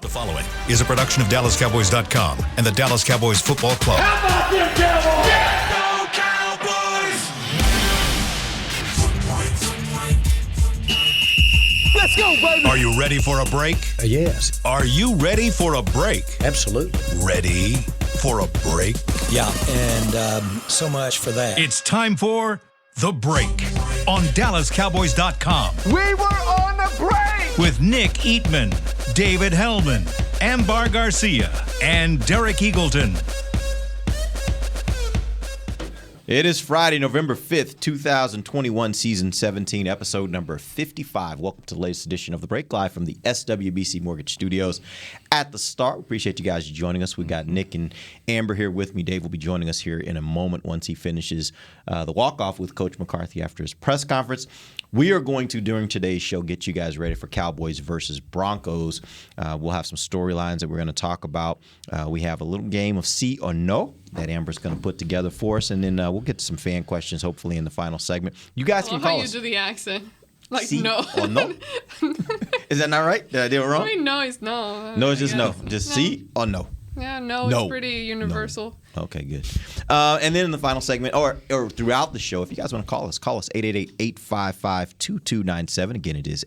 The following is a production of DallasCowboys.com and the Dallas Cowboys Football Club. How about them Cowboys? Yeah! Go Cowboys! Let's go, baby! Are you ready for a break? Yes. Are you ready for a break? Absolutely. Ready for a break? Yeah, and so much for that. It's time for The Break on DallasCowboys.com We were on a break! with Nick Eatman, David Hellman, Ambar Garcia, and Derek Eagleton. It is Friday, November 5th, 2021, Season 17, Episode number 55. Welcome to the latest edition of The Break, live from the SWBC Mortgage Studios. At the start, we appreciate you guys joining us. We've got Nick and Amber here with me. Dave will be joining us here in a moment once he finishes the walk-off with Coach McCarthy after his press conference. We are going to, during today's show, get you guys ready for Cowboys versus Broncos. We'll have some storylines that we're going to talk about. We have a little game of see or no that Amber's going to put together for us, and then we'll get to some fan questions, hopefully, in the final segment. You guys can call us. How you do the accent. Like, See no. or no? Is that not right? Did I do it wrong? I mean, no is no. No, it's just no. guess. Just No. see or no. Yeah, no, No. it's pretty universal. Okay, good. And then in the final segment, or throughout the show, if you guys want to call us 888-855-2297. Again, it is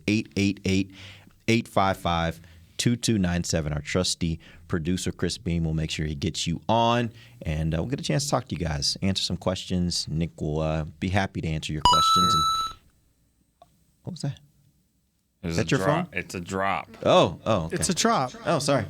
888-855-2297. Our trusty producer, Chris Beam, will make sure he gets you on, and we'll get a chance to talk to you guys, answer some questions. Nick will be happy to answer your questions. And what was that? Is that your phone? It's a drop. Oh, okay. It's a drop. Oh, sorry.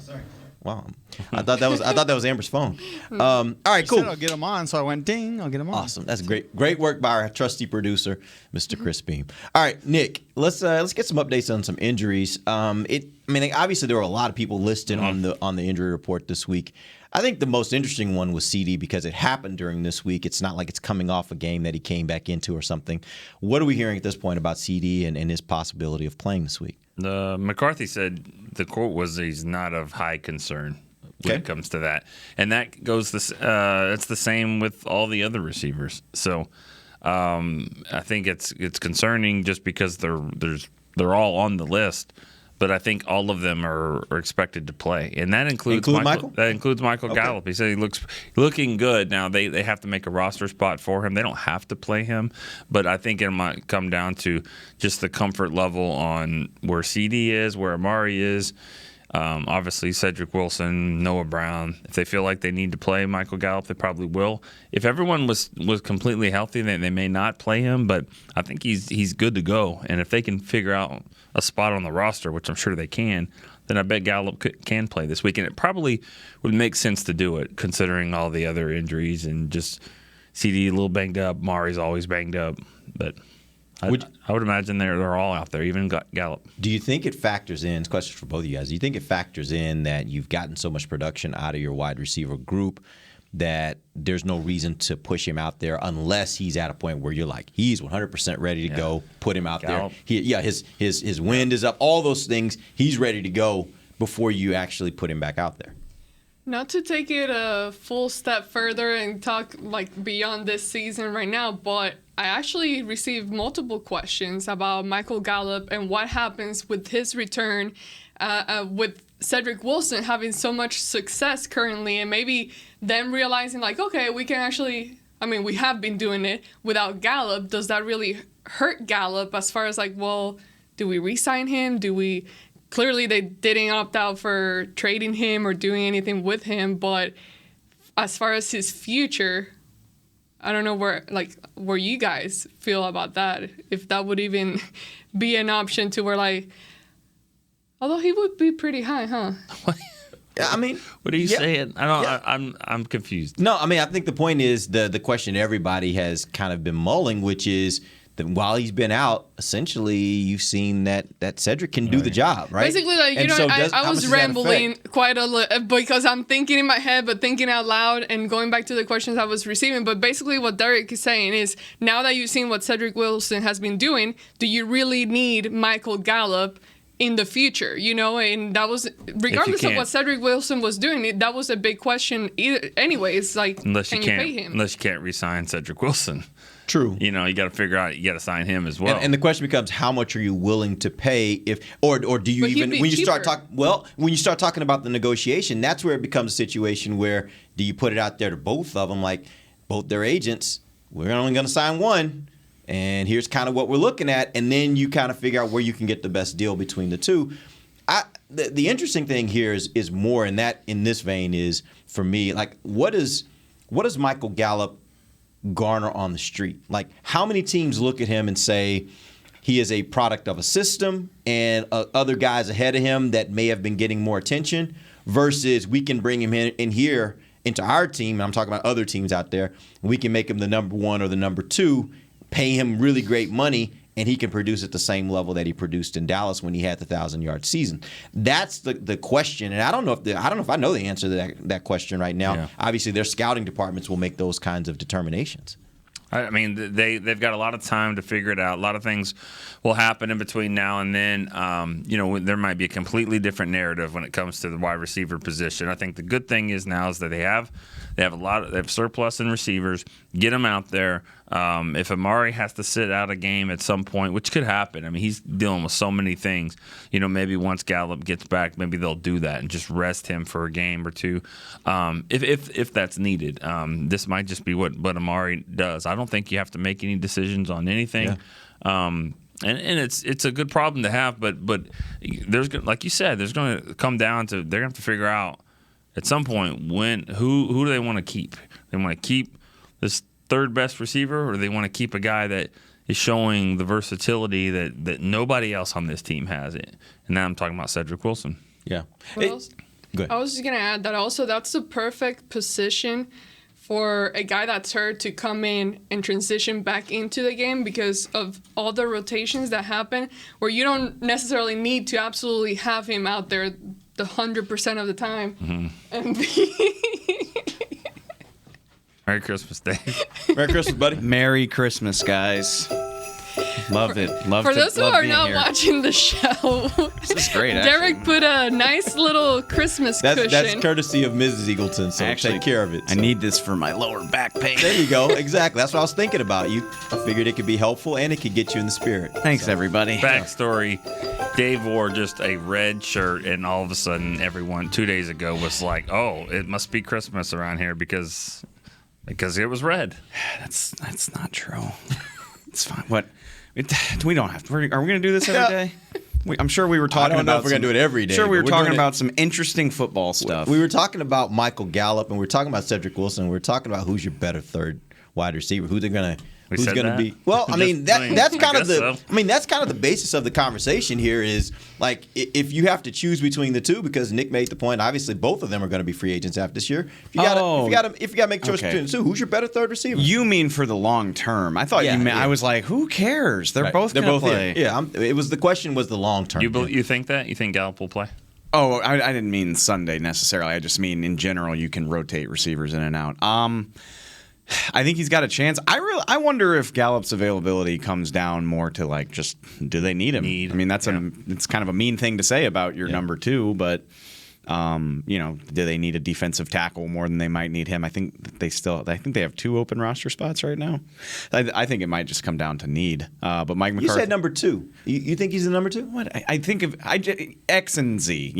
Wow, I thought that was Amber's phone. All right, cool. Said I'll get them on, so I went ding. I'll get them on. Awesome. That's great work by our trusty producer, Mr. Chris Beam. All right, Nick, let's get some updates on some injuries. Obviously there were a lot of people listed on the injury report this week. I think the most interesting one was CD because it happened during this week. It's not like it's coming off a game that he came back into or something. What are we hearing at this point about CD and his possibility of playing this week? McCarthy said the quote was he's not of high concern when it comes to that, and that goes it's the same with all the other receivers. So I think it's concerning just because they're all on the list. But I think all of them are expected to play, and that includes Michael. That includes Michael Gallup. He said he looks looking good. Now they have to make a roster spot for him. They don't have to play him, but I think it might come down to just the comfort level on where CD is, where Amari is. Obviously, Cedric Wilson, Noah Brown. If they feel like they need to play Michael Gallup, they probably will. If everyone was completely healthy, then they may not play him. But I think he's good to go. And if they can figure out a spot on the roster, which I'm sure they can, then I bet Gallup can play this week. And it probably would make sense to do it, considering all the other injuries and just CD a little banged up. Mari's always banged up, but. I would imagine they're all out there, even Gallup. Do you think it factors in? It's a question for both of you guys. Do you think it factors in that you've gotten so much production out of your wide receiver group that there's no reason to push him out there unless he's at a point where you're like, he's 100% ready to go, put him out Gallup. there. His wind is up, all those things. He's ready to go before you actually put him back out there. Not to take it a full step further and talk like beyond this season right now, but I actually received multiple questions about Michael Gallup and what happens with his return, with Cedric Wilson having so much success currently, and maybe them realizing like, okay, we can actually, we have been doing it without Gallup. Does that really hurt Gallup as far as like, well, do we re-sign him? Clearly, they didn't opt out for trading him or doing anything with him. But as far as his future, I don't know where you guys feel about that. If that would even be an option to where although he would be pretty high, huh? Yeah, what are you saying? I'm confused. No, I think the point is the question everybody has kind of been mulling, which is that while he's been out, essentially you've seen that Cedric can do the job, right? Basically, I was rambling quite a little because I'm thinking in my head, but thinking out loud and going back to the questions I was receiving. But basically what Derek is saying is, now that you've seen what Cedric Wilson has been doing, do you really need Michael Gallup in the future, and that was, regardless of what Cedric Wilson was doing, that was a big question anyways, unless can you pay him? Unless you can't re-sign Cedric Wilson. True. You got to figure out you got to sign him as well. And the question becomes, how much are you willing to pay or do you But he'd even be when you start cheaper. when you start talking about the negotiation, that's where it becomes a situation where do you put it out there to both of them, like both their agents, we're only going to sign one, and here's kind of what we're looking at, and then you kind of figure out where you can get the best deal between the two. The interesting thing here is more in this vein is for me, like what does Michael Gallup garner on the street? Like how many teams look at him and say he is a product of a system and other guys ahead of him that may have been getting more attention versus we can bring him in here into our team, and I'm talking about other teams out there, and we can make him the number one or the number two, pay him really great money, and he can produce at the same level that he produced in Dallas when he had the 1,000-yard season. That's the question, and I don't know if I know the answer to that question right now. Yeah. Obviously, their scouting departments will make those kinds of determinations. I mean, they've got a lot of time to figure it out. A lot of things will happen in between now and then. There might be a completely different narrative when it comes to the wide receiver position. I think the good thing is now is that they have surplus in receivers. Get them out there. If Amari has to sit out a game at some point, which could happen. I mean, he's dealing with so many things. Maybe once Gallup gets back, maybe they'll do that and just rest him for a game or two, if that's needed. This might just be what Amari does. I don't think you have to make any decisions on anything. Yeah. And it's a good problem to have, but there's, like you said, there's going to come down to they're going to have to figure out at some point who do they want to keep? They want to keep this third best receiver, or do they want to keep a guy that is showing the versatility that nobody else on this team has it? And now I'm talking about Cedric Wilson. Yeah. What else? Go ahead. I was just going to add that also that's the perfect position for a guy that's hurt to come in and transition back into the game because of all the rotations that happen where you don't necessarily need to absolutely have him out there the 100% of the time. Mm-hmm. And Merry Christmas, Dave. Merry Christmas, buddy. Merry Christmas, guys. Love it. for those who are not watching the show, this is great. Derek put a nice little Christmas cushion. That's courtesy of Mrs. Eagleton, so take care of it. I need this for my lower back pain. There you go. Exactly. That's what I was thinking about. I figured it could be helpful and it could get you in the spirit. Thanks, everybody. Backstory: Dave wore just a red shirt, and all of a sudden, everyone 2 days ago was like, "Oh, it must be Christmas around here because it was red." That's not true. It's fine. What? We don't have to. Are we going to do this every day? I'm sure we were talking about. I don't know if we're going to do it every day. Sure, we were but talking about some interesting football stuff. We were talking about Michael Gallup, and we were talking about Cedric Wilson. We were talking about who's your better third wide receiver. Who's going to be? Well, I mean that's kind of the basis of the conversation here. Is like if you have to choose between the two, because Nick made the point. Obviously, both of them are going to be free agents after this year. If you got to make choice between the two, who's your better third receiver? You mean for the long term? I thought you meant. Yeah. I was like, who cares? They're both going to play. Here. Yeah, the question was the long term. You think that? You think Gallup will play? Oh, I didn't mean Sunday necessarily. I just mean in general, you can rotate receivers in and out. I think he's got a chance. I wonder if Gallup's availability comes down more to like just do they need him? I mean it's kind of a mean thing to say about your number two, but do they need a defensive tackle more than they might need him? I think they have two open roster spots right now. I think it might just come down to need. But Mike McCarthy. You said number two. You think he's the number two? What I think of X and Z.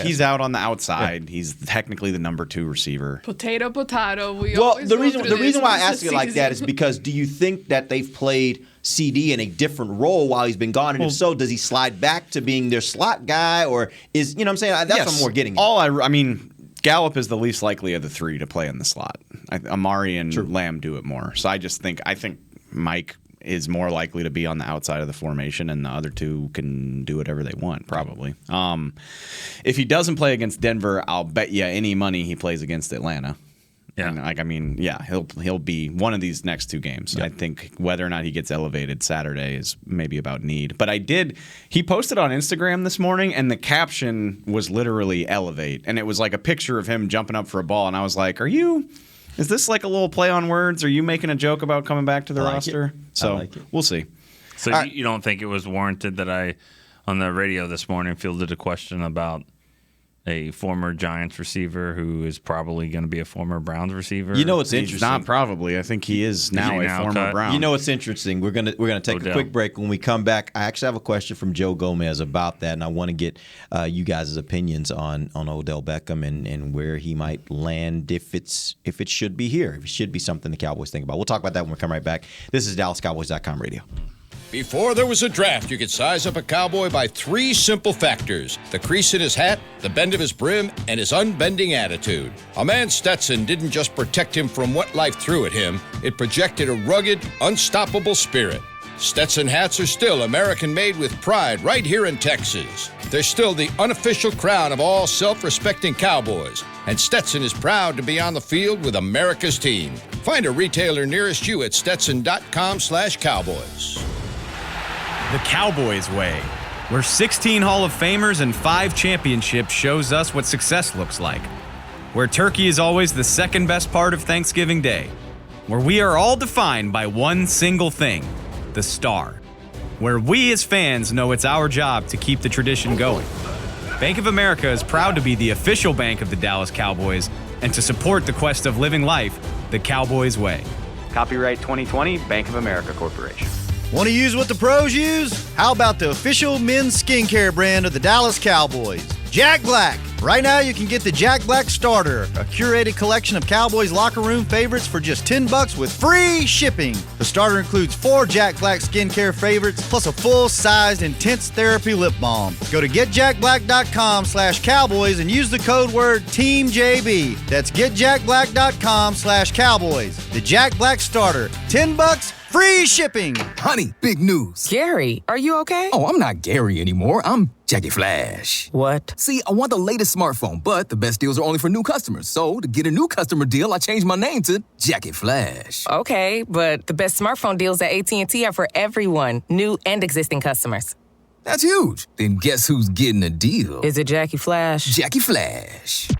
He's out on the outside. Yeah. He's technically the number two receiver. Potato. The reason why I ask it like that is because do you think that they've played CD in a different role while he's been gone? And if so, does he slide back to being their slot guy, or is what I'm saying? That's what I'm more getting at. I mean, Gallup is the least likely of the three to play in the slot. Amari and Lamb do it more. So I think Mike is more likely to be on the outside of the formation, and the other two can do whatever they want, probably. If he doesn't play against Denver, I'll bet you any money he plays against Atlanta. Yeah, and he'll be one of these next two games. Yep. I think whether or not he gets elevated Saturday is maybe about need. But he posted on Instagram this morning, and the caption was literally elevate, and it was like a picture of him jumping up for a ball, and I was like, is this like a little play on words? Are you making a joke about coming back to the roster? So we'll see. So you don't think it was warranted that I, on the radio this morning, fielded a question about a former Giants receiver who is probably going to be a former Browns receiver. You know what's He's interesting? not probably. I think he is now he a now former cut? Brown. You know what's interesting? We're gonna take Odell. a quick break. When we come back, I actually have a question from Joe Gomez about that, and I want to get you guys' opinions on Odell Beckham and where he might land if it should be here, if it should be something the Cowboys think about. We'll talk about that when we come right back. This is DallasCowboys.com radio. Before there was a draft, you could size up a cowboy by 3 simple factors: the crease in his hat, the bend of his brim, and his unbending attitude. A man Stetson didn't just protect him from what life threw at him, it projected a rugged, unstoppable spirit. Stetson hats are still American-made with pride right here in Texas. They're still the unofficial crown of all self-respecting cowboys, and Stetson is proud to be on the field with America's team. Find a retailer nearest you at stetson.com/cowboys. The Cowboys way, where 16 Hall of Famers and 5 championships shows us what success looks like. Where turkey is always the second best part of Thanksgiving Day. Where we are all defined by one single thing, the star. Where we as fans know it's our job to keep the tradition going. Bank of America is proud to be the official bank of the Dallas Cowboys and to support the quest of living life the Cowboys way. Copyright 2020, Bank of America Corporation. Want to use what the pros use? How about the official men's skincare brand of the Dallas Cowboys, Jack Black? Right now you can get the Jack Black Starter, a curated collection of Cowboys locker room favorites for just $10 with free shipping. The starter includes 4 Jack Black skincare favorites plus a full-sized intense therapy lip balm. Go to getjackblack.com/cowboys and use the code word TEAMJB. That's getjackblack.com/cowboys. The Jack Black Starter, $10, free shipping. Honey, big news. Gary, are you okay? Oh, I'm not Gary anymore. I'm Jackie Flash. What? See, I want the latest smartphone, but the best deals are only for new customers. So, to get a new customer deal, I changed my name to Jackie Flash. Okay, but the best smartphone deals at AT&T are for everyone, new and existing customers. That's huge. Then guess who's getting a deal? Is it Jackie Flash? Jackie Flash.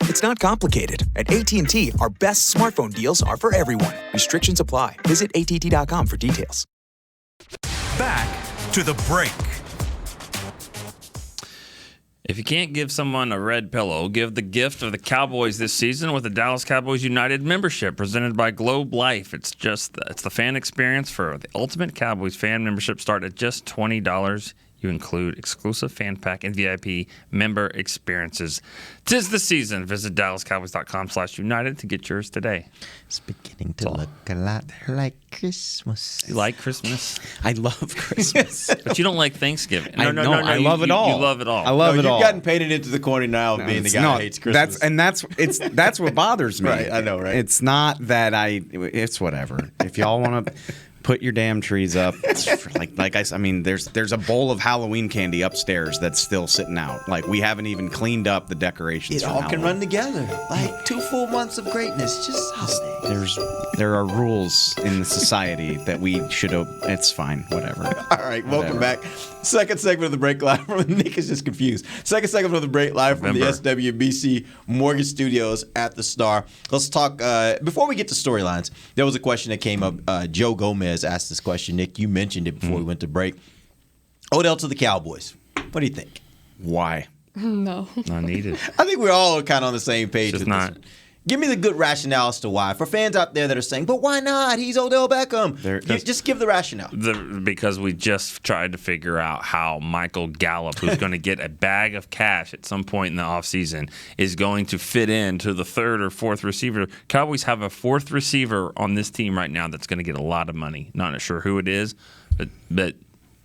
It's not complicated. At AT&T, our best smartphone deals are for everyone. Restrictions apply. Visit att.com for details. Back to the break. If you can't give someone a red pillow, give the gift of the Cowboys this season with the Dallas Cowboys United membership presented by Globe Life. It's the fan experience for the ultimate Cowboys fan membership. Start at just $20. You include exclusive fan pack and VIP member experiences. 'Tis the season. Visit DallasCowboys.com/United to get yours today. It's beginning to look a lot like Christmas. You like Christmas? I love Christmas. But you don't like Thanksgiving. No, I love it all. You love it all. I love it all. You've gotten painted into the corner now of being the guy who hates Christmas. That's what bothers me. Right, I know, right? It's not that it's whatever. If y'all want to put your damn trees up, I mean, there's a bowl of Halloween candy upstairs that's still sitting out. Like, we haven't even cleaned up the decorations. It all can run together. Like 2 full months of greatness. Just holiday. There are rules in the society that we should. It's fine. Whatever. All right, welcome back. Second segment of the break live from Nick is just confused. Second segment of the break live from the SWBC Mortgage Studios at the Star. Let's talk. Before we get to storylines, there was a question that came up. Joe Gomez asked this question. Nick, you mentioned it before we went to break. Odell to the Cowboys. What do you think? Why? No. Not needed. I think we're all kind of on the same page. Just with not. this. Give me the good rationale as to why. For fans out there that are saying, but why not? He's Odell Beckham. Just give the rationale. Because we just tried to figure out how Michael Gallup, who's going to get a bag of cash at some point in the offseason, is going to fit into the 3rd or 4th receiver. Cowboys have a 4th receiver on this team right now that's going to get a lot of money. Not sure who it is, but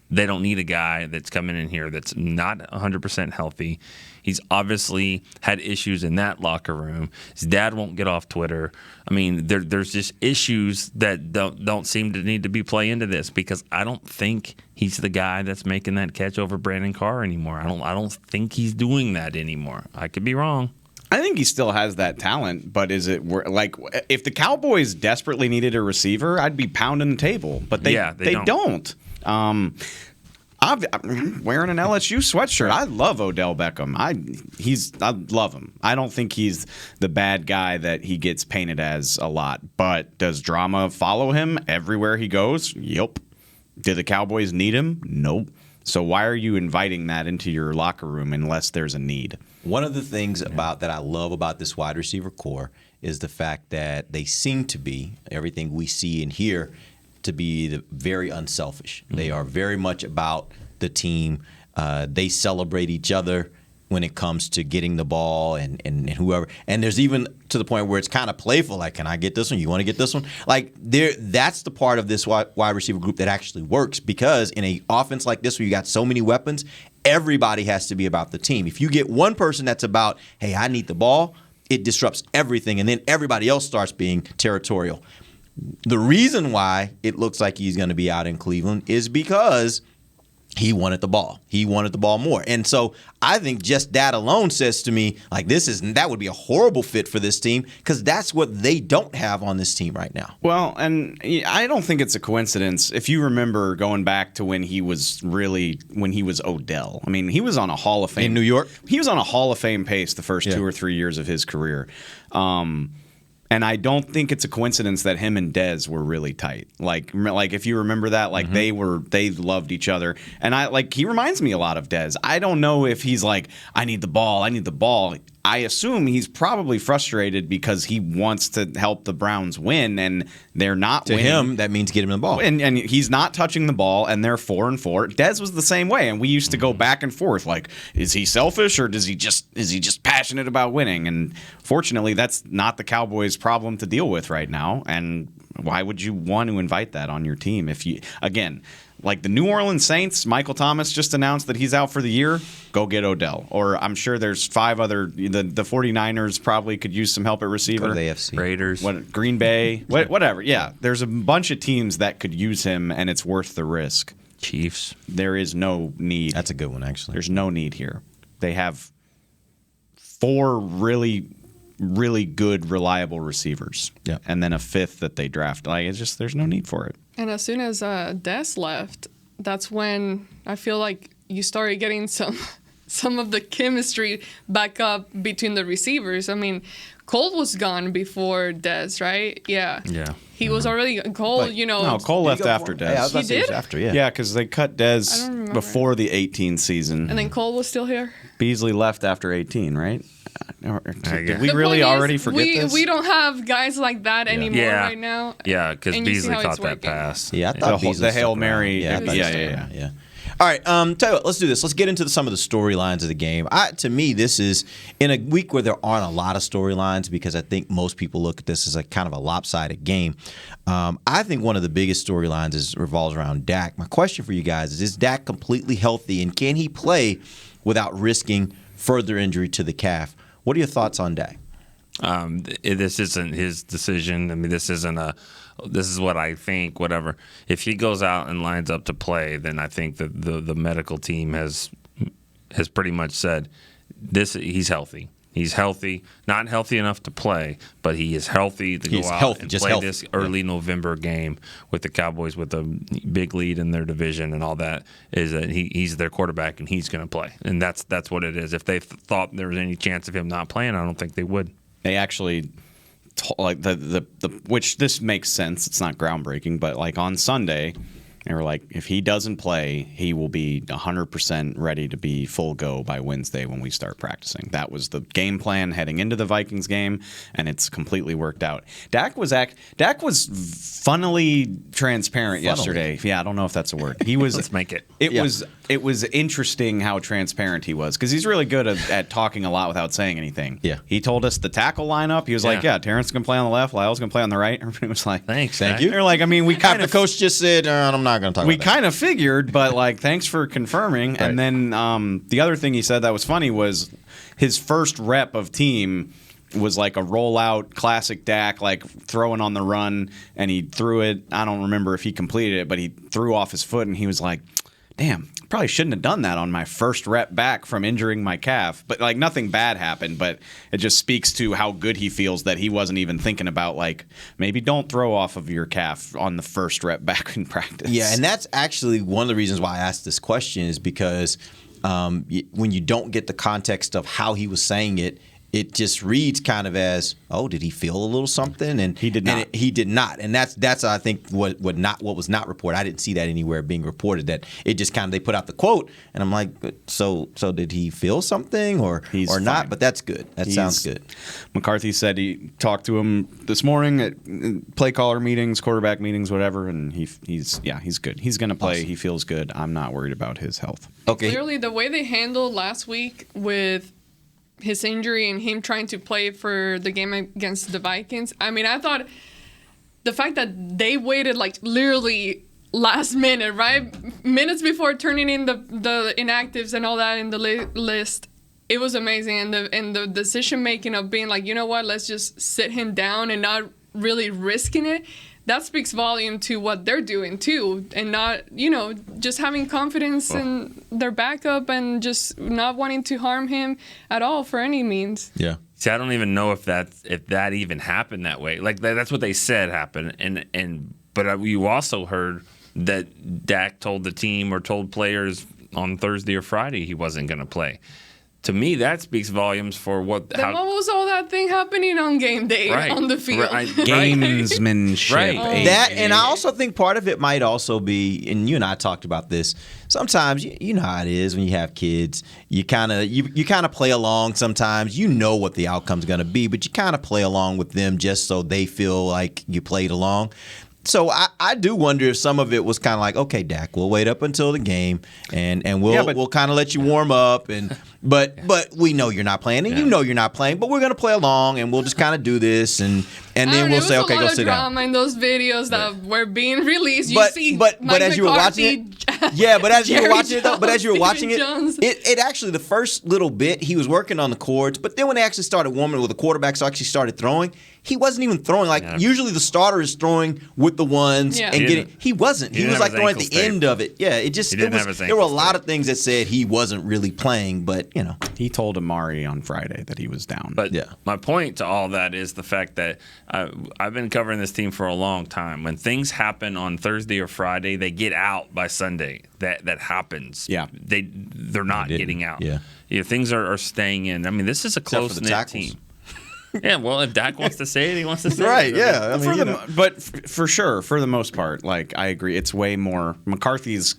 they don't need a guy that's coming in here that's not 100% healthy. He's obviously had issues in that locker room. His dad won't get off Twitter. I mean, there's just issues that don't seem to need to be play into this, because I don't think he's the guy that's making that catch over Brandon Carr anymore. I don't think he's doing that anymore. I could be wrong. I think he still has that talent, but is it like if the Cowboys desperately needed a receiver, I'd be pounding the table, but they don't. I'm wearing an LSU sweatshirt. I love Odell Beckham. I love him. I don't think he's the bad guy that he gets painted as a lot. But does drama follow him everywhere he goes? Yep. Do the Cowboys need him? Nope. So why are you inviting that into your locker room unless there's a need? One of the things that I love about this wide receiver core is the fact that they seem to be, everything we see and hear, to be very unselfish. They are very much about the team. They celebrate each other when it comes to getting the ball and whoever. And there's even to the point where it's kind of playful, like, can I get this one? You want to get this one? Like, that's the part of this wide receiver group that actually works, because in an offense like this where you got so many weapons, everybody has to be about the team. If you get one person that's about, hey, I need the ball, it disrupts everything, and then everybody else starts being territorial. The reason why it looks like he's going to be out in Cleveland is because he wanted the ball. He wanted the ball more. And so I think just that alone says to me, like, that would be a horrible fit for this team, because that's what they don't have on this team right now. Well, and I don't think it's a coincidence. If you remember going back to when he was Odell. I mean, he was on a Hall of Fame. In New York? He was on a Hall of Fame pace the first 2 or 3 years of his career. And I don't think it's a coincidence that him and Dez were really tight. Like if you remember that, like they loved each other. And he reminds me a lot of Dez. I don't know if he's like, I need the ball. I assume he's probably frustrated because he wants to help the Browns win, and they're not winning. To him, that means get him the ball. And he's not touching the ball, and they're 4-4. Dez was the same way, and we used to go back and forth. Like, is he selfish, or is he just passionate about winning? And fortunately, that's not the Cowboys' problem to deal with right now. And why would you want to invite that on your team if you, again, like the New Orleans Saints, Michael Thomas just announced that he's out for the year. Go get Odell. Or I'm sure there's 5 other. The 49ers probably could use some help at receiver. Go to the AFC. Raiders. Green Bay. Whatever. Yeah, there's a bunch of teams that could use him, and it's worth the risk. Chiefs. There is no need. That's a good one, actually. There's no need here. They have 4 really, really good, reliable receivers. Yeah. And then a 5th that they draft. Like, it's just, there's no need for it. And as soon as Des left, that's when I feel like you started getting some of the chemistry back up between the receivers. I mean, Cole was gone before Des, right? Yeah. Yeah. He was already Cole. No, Cole left after Des. Yeah, I was about to say He it was did? after, yeah. Yeah, because they cut Des I don't remember. before the 18 season. And then Cole was still here. Beasley left after 18, right? Did we The really point is, already forget this? We don't have guys like that anymore right now. Yeah, because And you see Beasley how it's caught that working. pass. Yeah, I thought Beasley the Hail stuck Mary. around. Yeah. All right, tell you what, let's do this. Let's get into some of the storylines of the game. To me, this is in a week where there aren't a lot of storylines, because I think most people look at this as a kind of a lopsided game. I think one of the biggest storylines revolves around Dak. My question for you guys is Dak completely healthy, and can he play without risking further injury to the calf? What are your thoughts on Dak? This isn't his decision. I mean, this is what I think, whatever. If he goes out and lines up to play, then I think that the medical team has pretty much said he's healthy. He's healthy, not healthy enough to play, but he is healthy to go out and play this early November game with the Cowboys with a big lead in their division and all that. Is that he's their quarterback and he's going to play, and that's what it is. If they thought there was any chance of him not playing, I don't think they would. They actually, like the which this makes sense. It's not groundbreaking, but like on Sunday, they were like, if he doesn't play, he will be 100% ready to be full go by Wednesday when we start practicing. That was the game plan heading into the Vikings game, and it's completely worked out. Dak was funnily transparent yesterday. Yeah, I don't know if that's a word. He was. Let's make it. It was interesting how transparent he was, because he's really good at talking a lot without saying anything. Yeah. He told us the tackle lineup. He was like, yeah, Terrence can play on the left, Lyle's going to play on the right. Everybody was like, thank you. They're like, I mean, we kind of. The coach just said, I'm not going to talk about that. We kind of figured, but like, thanks for confirming. Right. And then the other thing he said that was funny was his first rep of team was like a rollout classic Dak, like throwing on the run, and he threw it. I don't remember if he completed it, but he threw off his foot, and he was like, damn, probably shouldn't have done that on my first rep back from injuring my calf. But like, nothing bad happened, but it just speaks to how good he feels that he wasn't even thinking about, like, maybe don't throw off of your calf on the first rep back in practice. Yeah, and that's actually one of the reasons why I asked this question, is because when you don't get the context of how he was saying it, it just reads kind of as, oh, did he feel a little something? And he did not. He did not. And that's I think what was not reported. I didn't see that anywhere being reported. That it just kind of, they put out the quote, and I'm like, so did he feel something or not? Fine. But that's good. That sounds good. McCarthy said he talked to him this morning at play caller meetings, quarterback meetings, whatever, and he's good. He's going to play. Awesome. He feels good. I'm not worried about his health. Okay. Clearly, the way they handled last week with his injury and him trying to play for the game against the Vikings, I mean, I thought the fact that they waited like literally last minute, right? Minutes before turning in the inactives and all that in the list, it was amazing. And the decision making of being like, you know what, let's just sit him down and not really risking it. That speaks volume to what they're doing too, and not, just having confidence in their backup and just not wanting to harm him at all for any means. Yeah. See, I don't even know if that even happened that way. Like that's what they said happened, but you also heard that Dak told the team or told players on Thursday or Friday he wasn't going to play. To me, that speaks volumes for what. Then what was all that thing happening on game day on the field? Gamesmanship. Right. That, and I also think part of it might also be, and you and I talked about this. Sometimes you know how it is when you have kids. You kind of play along. Sometimes you know what the outcome's going to be, but you kind of play along with them just so they feel like you played along. So I do wonder if some of it was kind of like, okay, Dak, we'll wait up until the game and we'll kind of let you warm up but we know you're not playing and you know you're not playing, but we're gonna play along and we'll just kind of do this and then we'll say, okay, go sit down. There was a lot of drama in those videos that were being released. But as you were watching it, as you were watching it, it actually, the first little bit he was working on the chords, but then when they actually started warming, with the quarterbacks actually started throwing, he wasn't even throwing usually the starter is throwing with the ones and getting. He wasn't. He was like throwing at the end of it. Yeah, there were a lot of things that said he wasn't really playing, but he told Amari on Friday that he was down. But my point to all that is the fact that I've been covering this team for a long time. When things happen on Thursday or Friday, they get out by Sunday. That happens. Yeah, they're not getting out. Yeah, things are staying in. I mean, this is a close-knit team. Yeah, well, if Dak wants to say it, he wants to say it. Right, yeah. But for sure, for the most part, like, I agree. It's way more McCarthy's.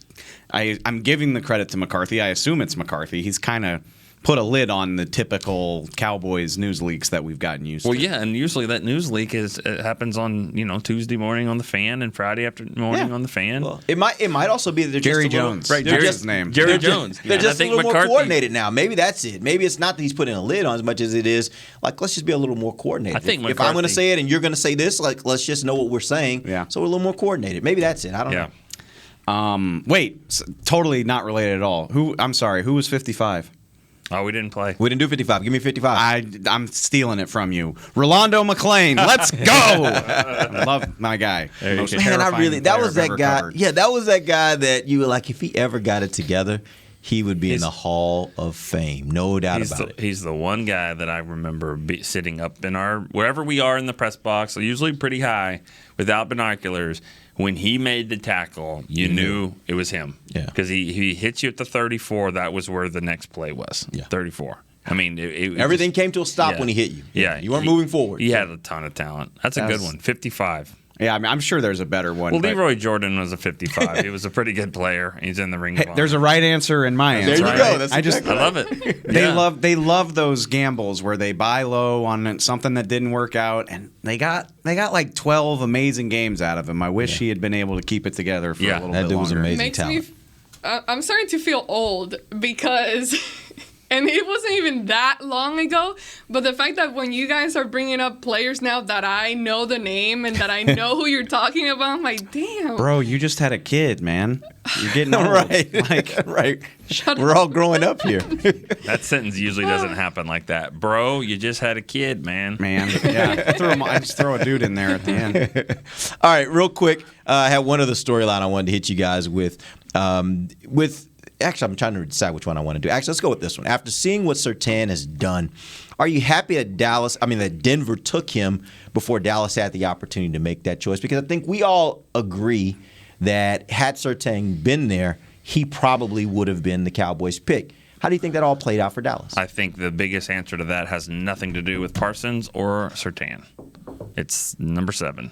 I'm giving the credit to McCarthy. I assume it's McCarthy. He's kind of put a lid on the typical Cowboys news leaks that we've gotten used to. Well, yeah, and usually that news leak happens on Tuesday morning on the Fan and Friday morning on the Fan. Well, it might also be that they're Jerry just Jones. Right, Jerry's his name. Jerry Jones. They're just a little more coordinated now. Maybe that's it. Maybe it's not that he's putting a lid on as much as it is like, let's just be a little more coordinated. I think if I'm going to say it and you're going to say this, like, let's just know what we're saying. Yeah. So we're a little more coordinated. Maybe that's it. I don't know. Wait, totally not related at all. Who was 55? Oh, we didn't play. We didn't do 55. Give me 55. I'm stealing it from you. Rolando McClain. Let's go. I love my guy. That was that guy. Covered. Yeah, that was that guy that you were like, if he ever got it together, he would be in the Hall of Fame. No doubt about it. He's the one guy that I remember sitting up in wherever we are in the press box, usually pretty high, without binoculars. When he made the tackle, you knew it was him. Yeah. Because he hits you at the 34. That was where the next play was. Yeah. 34. I mean, everything came to a stop when he hit you. Yeah. You weren't moving forward. He had a ton of talent. That's a good one. 55. Yeah, I mean, I'm sure there's a better one. Well, Leroy Jordan was a 55. He was a pretty good player. He's in the Ring of Honor. There's a right answer and my answer. There you go. That's I love it. They love those gambles where they buy low on something that didn't work out, and they got like 12 amazing games out of him. I wish he had been able to keep it together for a little bit longer. That dude was amazing talent. I'm starting to feel old because. And it wasn't even that long ago, but the fact that when you guys are bringing up players now that I know the name and that I know who you're talking about, I'm like, damn. Bro, you just had a kid, man. You're getting old. Right. We're all growing up here. That sentence usually doesn't happen like that. Bro, you just had a kid, man. Yeah. I just throw a dude in there at the end. All right, real quick. I had one other storyline I wanted to hit you guys with. Actually, I'm trying to decide which one I want to do. Actually, let's go with this one. After seeing what Surtain has done, are you happy that Denver took him before Dallas had the opportunity to make that choice? Because I think we all agree that had Surtain been there, he probably would have been the Cowboys' pick. How do you think that all played out for Dallas? I think the biggest answer to that has nothing to do with Parsons or Surtain. It's number 7.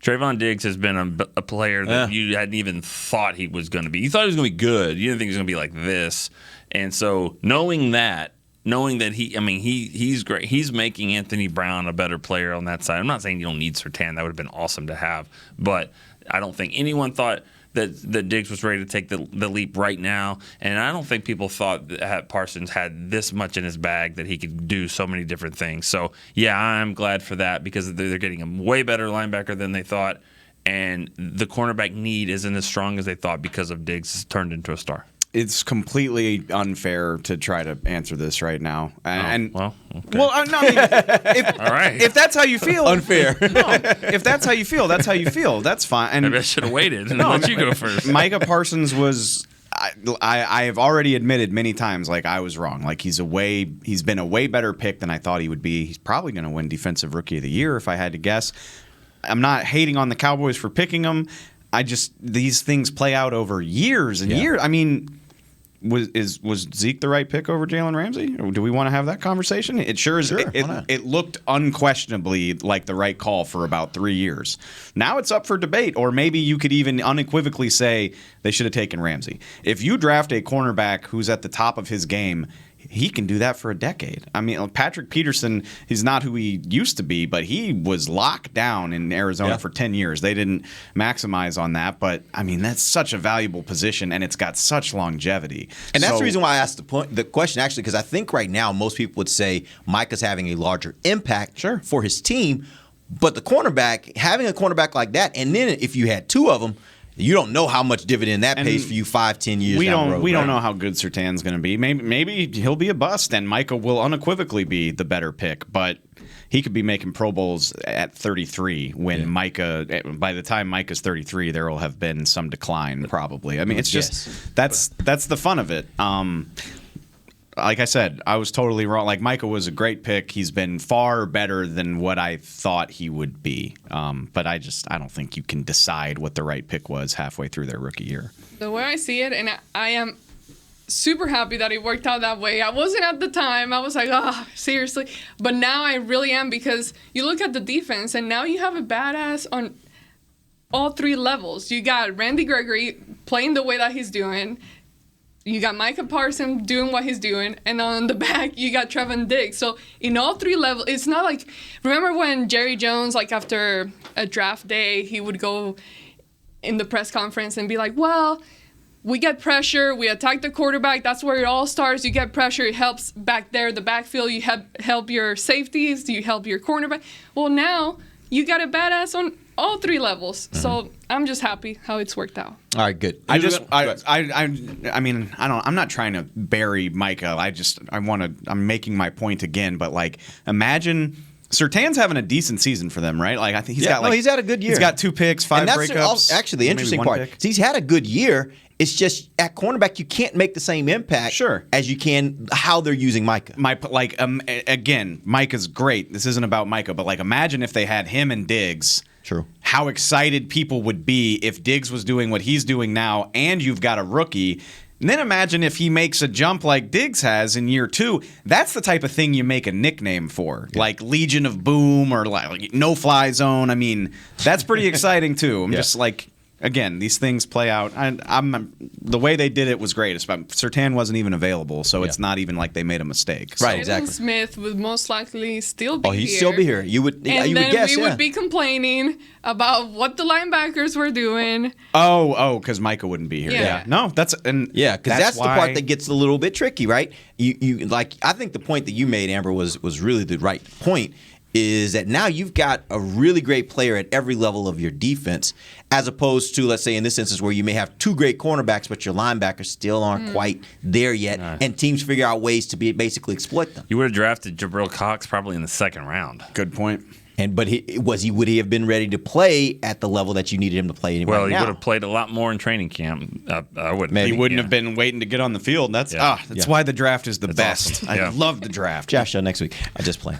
Trayvon Diggs has been a player that you hadn't even thought he was going to be. You thought he was going to be good. You didn't think he was going to be like this. And so knowing that he's great. He's making Anthony Brown a better player on that side. I'm not saying you don't need Surtain. That would have been awesome to have. But I don't think anyone thought that Diggs was ready to take the leap right now. And I don't think people thought that Parsons had this much in his bag that he could do so many different things. So, yeah, I'm glad for that because they're getting a way better linebacker than they thought. And the cornerback need isn't as strong as they thought because of Diggs turned into a star. It's completely unfair to try to answer this right now. And okay. All right. If that's how you feel, unfair. No, if that's how you feel, that's how you feel. That's fine. And maybe I should have waited and let you go first. Micah Parsons was. I have already admitted many times, like, I was wrong. Like, he's been a way better pick than I thought he would be. He's probably going to win Defensive Rookie of the Year if I had to guess. I'm not hating on the Cowboys for picking him. These things play out over years and years. I mean, was Zeke the right pick over Jalen Ramsey? Or do we want to have that conversation? It sure is. Sure, it looked unquestionably like the right call for about 3 years. Now it's up for debate, or maybe you could even unequivocally say they should have taken Ramsey. If you draft a cornerback who's at the top of his game, he can do that for a decade. I mean, Patrick Peterson, he's not who he used to be, but he was locked down in Arizona for 10 years. They didn't maximize on that, but, I mean, that's such a valuable position, and it's got such longevity. And that's the reason why I asked the question, actually, because I think right now most people would say Micah's having a larger impact for his team, but having a cornerback like that, and then if you had 2 of them, you don't know how much dividend that pays for you 5-10 years down the road. We don't know how good Surtain's going to be. Maybe he'll be a bust, and Micah will unequivocally be the better pick. But he could be making Pro Bowls at 33 when Micah. By the time Micah's 33, there will have been some decline probably. I mean, it's just that's the fun of it. Like I said, I was totally wrong. Like, Micah was a great pick. He's been far better than what I thought he would be. But I don't think you can decide what the right pick was halfway through their rookie year. The way I see it, and I am super happy that it worked out that way. I wasn't at the time. I was like, seriously. But now I really am, because you look at the defense, and now you have a badass on all 3 levels. You got Randy Gregory playing the way that he's doing. You got Micah Parsons doing what he's doing, and on the back, you got Trevon Diggs. So in all 3 levels, it's not like, remember when Jerry Jones, like after a draft day, he would go in the press conference and be like, well, we get pressure, we attack the quarterback, that's where it all starts. You get pressure, it helps back there, the backfield, you help your safeties, you help your cornerback. Well, now you got a badass on all 3 levels. Mm-hmm. So I'm just happy how it's worked out. All right, good. I'm not trying to bury Micah. I'm making my point again, but, like, imagine Surtain's having a decent season for them, right? Like, I think he's had a good year. He's got 2 picks, 5 breakups. Actually, the interesting part is he's had a good year. It's just at cornerback you can't make the same impact as you can how they're using Micah. Again, Micah's great. This isn't about Micah, but, like, imagine if they had him and Diggs. True. How excited people would be if Diggs was doing what he's doing now, and you've got a rookie. And then imagine if he makes a jump like Diggs has in year 2. That's the type of thing you make a nickname for, like Legion of Boom or like No Fly Zone. I mean, that's pretty exciting too. I'm just like, again, these things play out. The way they did it was great. Surtain wasn't even available, so it's not even like they made a mistake. So. Right, exactly. Smith would most likely still be here. Oh, he'd still be here. You would guess, we would be complaining about what the linebackers were doing. Because Micah wouldn't be here. Yeah. No, that's the part that gets a little bit tricky, right? I think the point that you made, Amber, was really the right point. Is that now you've got a really great player at every level of your defense, as opposed to, let's say, in this instance where you may have 2 great cornerbacks, but your linebackers still aren't quite there yet, and teams figure out ways to basically exploit them. You would have drafted Jabril Cox probably in the 2nd round. Good point. But would he have been ready to play at the level that you needed him to play? Well, right he now? would have played a lot more in training camp. I would. He wouldn't have been waiting to get on the field. That's why the draft is the best. Awesome. I love the draft. Josh show next week. I just play.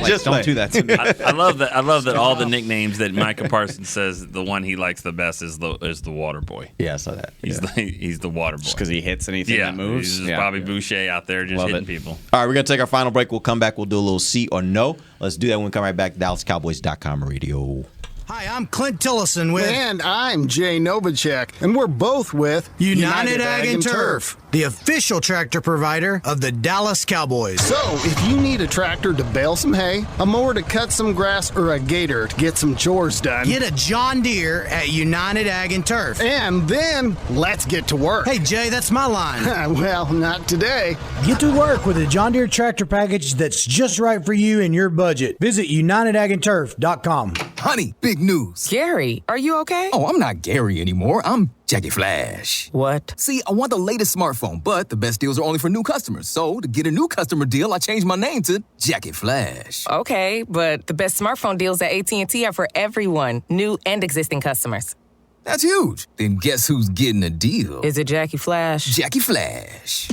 Just don't do that to me. I love that. I love that all the nicknames that Micah Parsons says the one he likes the best is the water boy. Yeah, I saw that. He's the water boy. Just because he hits anything that moves. He's just Bobby Boucher out there just hitting people. All right, we're going to take our final break. We'll come back. We'll do a little C or no. Let's do that when we come right back. DallasCowboys.com radio. Hi, I'm Clint Tillison with... And I'm Jay Novacek, and we're both with... United Ag and Turf, the official tractor provider of the Dallas Cowboys. So, if you need a tractor to bale some hay, a mower to cut some grass, or a gator to get some chores done... Get a John Deere at United Ag and Turf. And then, let's get to work. Hey, Jay, that's my line. Well, not today. Get to work with a John Deere tractor package that's just right for you and your budget. Visit UnitedAgAndTurf.com. Honey, big news. Gary, are you okay? Oh, I'm not Gary anymore. I'm Jackie Flash. What? See, I want the latest smartphone, but the best deals are only for new customers. So, to get a new customer deal, I changed my name to Jackie Flash. Okay, but the best smartphone deals at AT&T are for everyone, new and existing customers. That's huge. Then guess who's getting a deal? Is it Jackie Flash? Jackie Flash.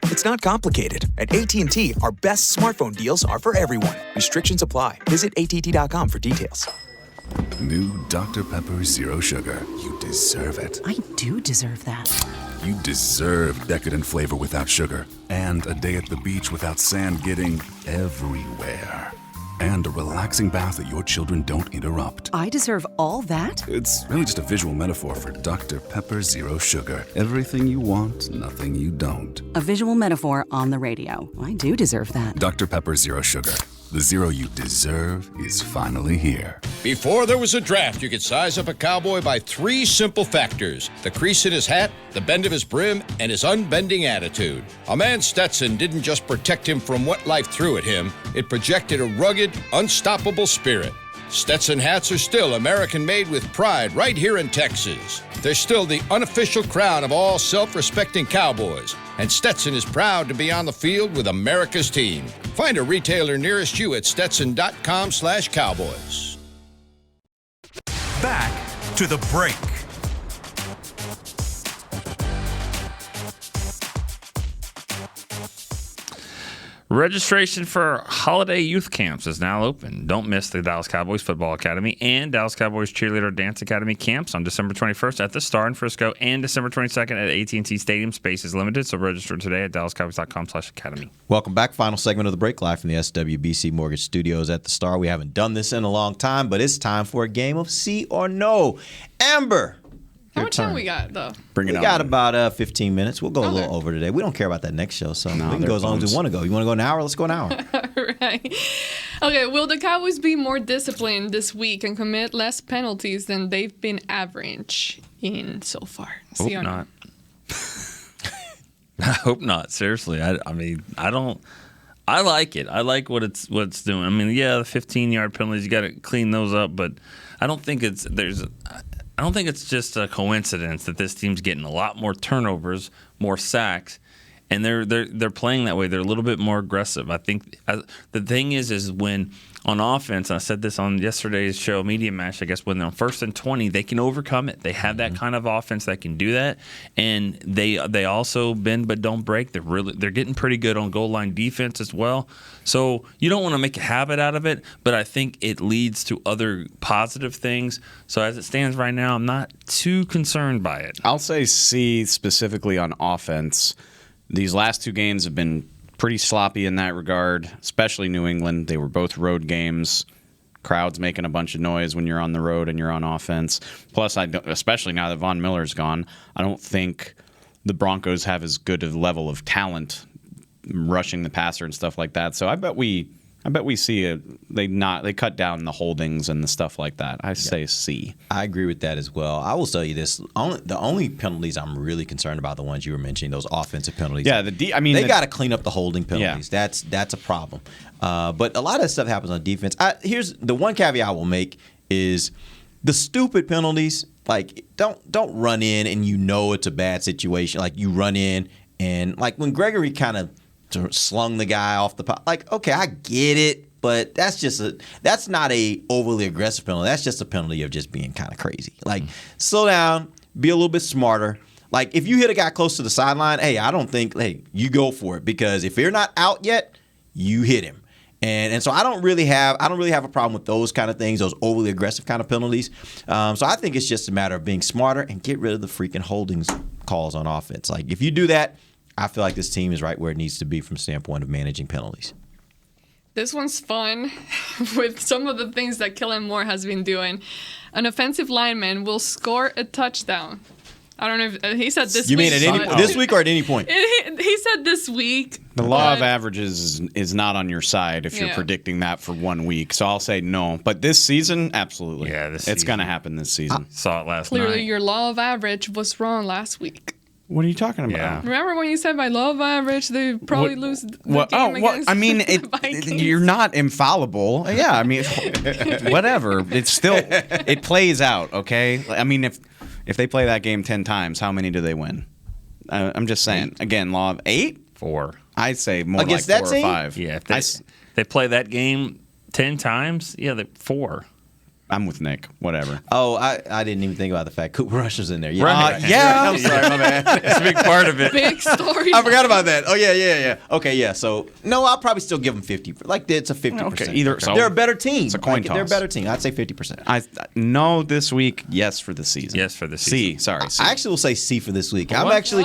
It's not complicated. At AT&T, our best smartphone deals are for everyone. Restrictions apply. Visit att.com for details. New Dr. Pepper Zero Sugar. You deserve it. I do deserve that. You deserve decadent flavor without sugar. And a day at the beach without sand getting everywhere. And a relaxing bath that your children don't interrupt. I deserve all that? It's really just a visual metaphor for Dr. Pepper Zero Sugar. Everything you want, nothing you don't. A visual metaphor on the radio. I do deserve that. Dr. Pepper Zero Sugar. The zero you deserve is finally here. Before there was a draft, you could size up a cowboy by 3 simple factors: the crease in his hat, the bend of his brim, and his unbending attitude. A man Stetson didn't just protect him from what life threw at him, it projected a rugged, unstoppable spirit. Stetson hats are still American-made with pride right here in Texas. They're still the unofficial crown of all self-respecting cowboys, and Stetson is proud to be on the field with America's team. Find a retailer nearest you at stetson.com/cowboys. Back to the break. Registration for holiday youth camps is now open. Don't miss the Dallas Cowboys Football Academy and Dallas Cowboys Cheerleader Dance Academy camps on December 21st at the Star in Frisco and December 22nd at AT&T Stadium. Space is limited, so register today at dallascowboys.com/academy. Welcome back. Final segment of the break, live from the SWBC Mortgage Studios at the Star. We haven't done this in a long time, but it's time for a game of C or No. Amber. How much time we got, though? We got about 15 minutes. We'll go a little over today. We don't care about that next show, so we can go as long as we want to go. You want to go an hour? Let's go an hour. Right. Okay, will the Cowboys be more disciplined this week and commit less penalties than they've been average in so far? Hope not. I hope not. Seriously. I mean, I don't. I like it. I like what it's doing. I mean, yeah, the 15-yard penalties, you got to clean those up, but I don't think it's just a coincidence that this team's getting a lot more turnovers, more sacks, and they're playing that way. They're a little bit more aggressive. I think the thing is when on offense, and I said this on yesterday's show, Media Mash, I guess, when they're on 1st and 20, they can overcome it. They have that kind of offense that can do that, and they also bend but don't break. They're getting pretty good on goal line defense as well. So you don't want to make a habit out of it, but I think it leads to other positive things. So as it stands right now, I'm not too concerned by it. I'll say C specifically on offense. These last 2 games have been pretty sloppy in that regard, especially New England. They were both road games. Crowds making a bunch of noise when you're on the road and you're on offense. Plus, especially now that Von Miller's gone, I don't think the Broncos have as good a level of talent rushing the passer and stuff like that. So I bet we see they cut down the holdings and the stuff like that. I say C. I agree with that as well. I will tell you this: the only penalties I'm really concerned about, the ones you were mentioning, those offensive penalties. Yeah, they got to clean up the holding penalties. Yeah. That's a problem. But a lot of that stuff happens on defense. Here's the one caveat I will make is the stupid penalties. Like don't run in and you know it's a bad situation. Like you run in and like when Gregory kind of slung the guy off the pot. Like, okay, I get it, but that's not a overly aggressive penalty. That's just a penalty of just being kind of crazy. Like, slow down, be a little bit smarter. Like, if you hit a guy close to the sideline, you go for it, because if you're not out yet, you hit him. And so I don't really have a problem with those kind of things, those overly aggressive kind of penalties. So I think it's just a matter of being smarter and get rid of the freaking holdings calls on offense. Like, if you do that, I feel like this team is right where it needs to be from the standpoint of managing penalties. This one's fun with some of the things that Kellen Moore has been doing. An offensive lineman will score a touchdown. I don't know if he said this week. You mean this week or at any point? He said this week. The law of averages is not on your side if you're predicting that for 1 week. So I'll say no. But this season, absolutely. Yeah, it's going to happen this season. Saw it last night. Clearly, your law of average was wrong last week. What are you talking about? Yeah. Remember when you said by law of average, they probably lose the game against the Vikings? You're not infallible. Yeah, I mean, whatever. It's still, it plays out, okay? I mean, if they play that game 10 times, how many do they win? I'm just saying. 8. Again, law of 8? 4. I'd say more against like 4 that or 5. Yeah, if they play that game 10 times, they're 4. I'm with Nick. Whatever. Oh, I didn't even think about the fact Cooper Rush was in there. Yeah, I'm sorry, my bad. It's a big part of it. Big story. I forgot about that. Oh, yeah. Okay, yeah. So, no, I'll probably still give them 50. Like, it's a 50%. Okay, so they're a better team. It's a coin toss. They're a better team. I'd say 50%. No this week, yes for the season. Yes for the season. C. I actually will say C for this week. What? I'm actually,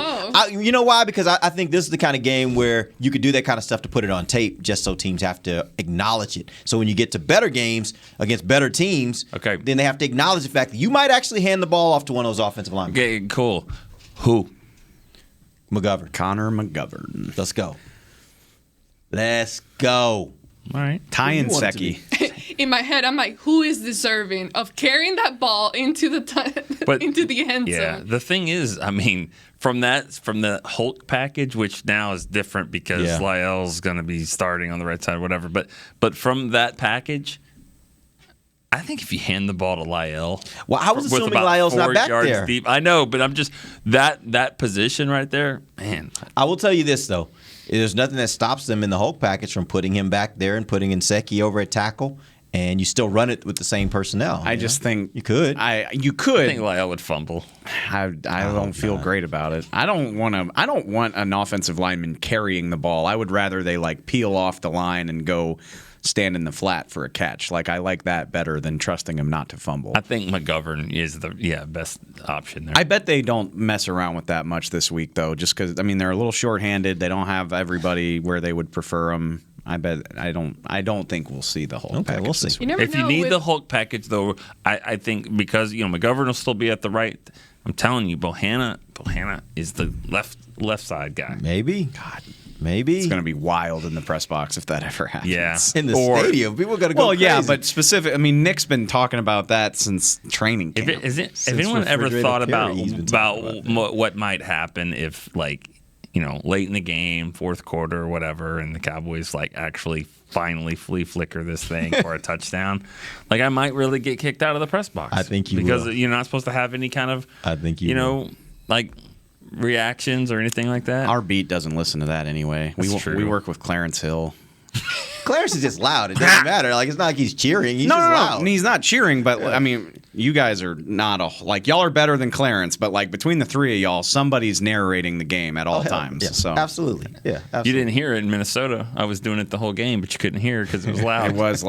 you know why? Because I think this is the kind of game where you could do that kind of stuff to put it on tape, just so teams have to acknowledge it. So when you get to better games against better teams, then they have to acknowledge the fact that you might actually hand the ball off to one of those offensive linemen. Okay, cool. Who? McGovern. Connor McGovern. Let's go. All right. Ty and Secchi. In my head, I'm like, who is deserving of carrying that ball into the end zone? Yeah, the thing is, I mean, from the Hulk package, which now is different because Lyell's going to be starting on the right side or whatever, but from that package, I think if you hand the ball to Lyell, I was assuming Lyell's not back there. Deep, I know, but I'm just that position right there, man. I will tell you this though. There's nothing that stops them in the Hulk package from putting him back there and putting Secchi over at tackle, and you still run it with the same personnel. I just think you could. You could. I think Lyell would fumble. I don't feel great about it. I don't want an offensive lineman carrying the ball. I would rather they peel off the line and go stand in the flat for a catch. I like that better than trusting him not to fumble. I think McGovern is the best option there. I bet they don't mess around with that much this week, though, just because, they're a little short-handed. They don't have everybody where they would prefer them. I don't think we'll see the Hulk package. We'll see. If you need the Hulk package, though, I think because McGovern will still be at the right. I'm telling you, Bohanna is the left side guy. Maybe. Maybe. It's going to be wild in the press box if that ever happens. Yeah. In the stadium. People are going to go crazy. Yeah, but specific. Nick's been talking about that since training camp. If anyone ever thought about what might happen if, late in the game, fourth quarter or whatever, and the Cowboys, actually finally flea flicker this thing for a touchdown, I might really get kicked out of the press box. I think you because will. You're not supposed to have any kind of, I think you will. Reactions or anything like that. Our beat doesn't listen to that anyway. We work with Clarence Hill. Clarence is just loud. It doesn't matter. It's not like he's cheering. He's just loud. He's not cheering, but you guys are not y'all are better than Clarence, but between the three of y'all, somebody's narrating the game at all times. Yeah, so absolutely. Yeah, absolutely. You didn't hear it in Minnesota. I was doing it the whole game, but you couldn't hear it because it was loud. It was,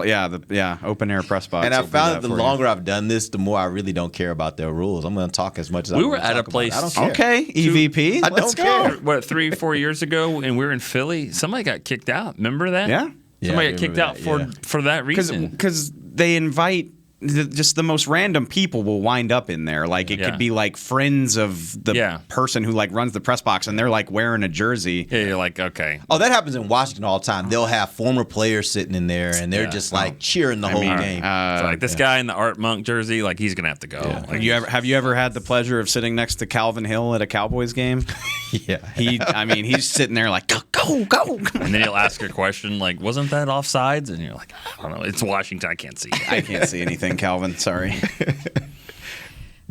open air press box. And I found that the longer I've done this, the more I really don't care about their rules. I'm going to talk as much as I want to. We were at a place. I don't care. Okay, EVP. I don't care. What, 3-4 years ago, and we were in Philly. Somebody got kicked out. Remember that? Yeah. Somebody got kicked out for that reason. Because they invite just the most random people will wind up in there. It could be friends of the person who runs the press box, and they're wearing a jersey. Yeah, you're okay. Oh, that happens in Washington all the time. They'll have former players sitting in there, and they're just cheering the whole game. This guy in the Art Monk jersey, he's gonna have to go. Yeah. Have you ever had the pleasure of sitting next to Calvin Hill at a Cowboys game? Yeah. He's sitting there go. And then he'll ask a question wasn't that offsides? And you're I don't know. It's Washington. I can't see. I can't see anything, Calvin. Sorry.